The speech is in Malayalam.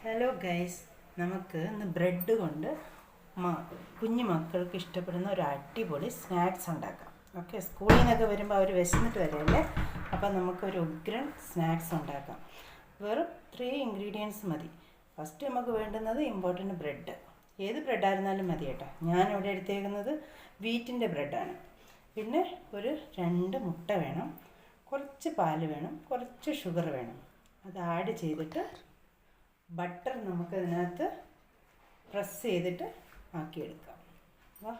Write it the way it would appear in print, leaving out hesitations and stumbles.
ഹലോ ഗൈസ്, നമുക്ക് ഇന്ന് ബ്രെഡ് കൊണ്ട് കുഞ്ഞു മക്കൾക്ക് ഇഷ്ടപ്പെടുന്ന ഒരു അടിപൊളി സ്നാക്സ് ഉണ്ടാക്കാം. ഓക്കെ, സ്കൂളിൽ നിന്നൊക്കെ വരുമ്പോൾ അവർ വിശന്നിട്ട് വരെയല്ലേ, അപ്പം നമുക്കൊരു ഉഗ്രൻ സ്നാക്സ് ഉണ്ടാക്കാം. വെറും 3 ഇൻഗ്രീഡിയൻസ് മതി. ഫസ്റ്റ് നമുക്ക് വേണ്ടുന്നത് ഇമ്പോർട്ടൻറ്റ് ബ്രെഡ്. ഏത് ബ്രെഡായിരുന്നാലും മതി കേട്ടോ. ഞാനിവിടെ എടുത്തേക്കുന്നത് വീറ്റിൻ്റെ ബ്രെഡാണ്. പിന്നെ ഒരു 2 മുട്ട വേണം, കുറച്ച് പാല് വേണം, കുറച്ച് ഷുഗർ വേണം. അത് ആഡ് ചെയ്തിട്ട് ബട്ടർ നമുക്കതിനകത്ത് പ്രസ് ചെയ്തിട്ട് ആക്കിയെടുക്കാം. വാ.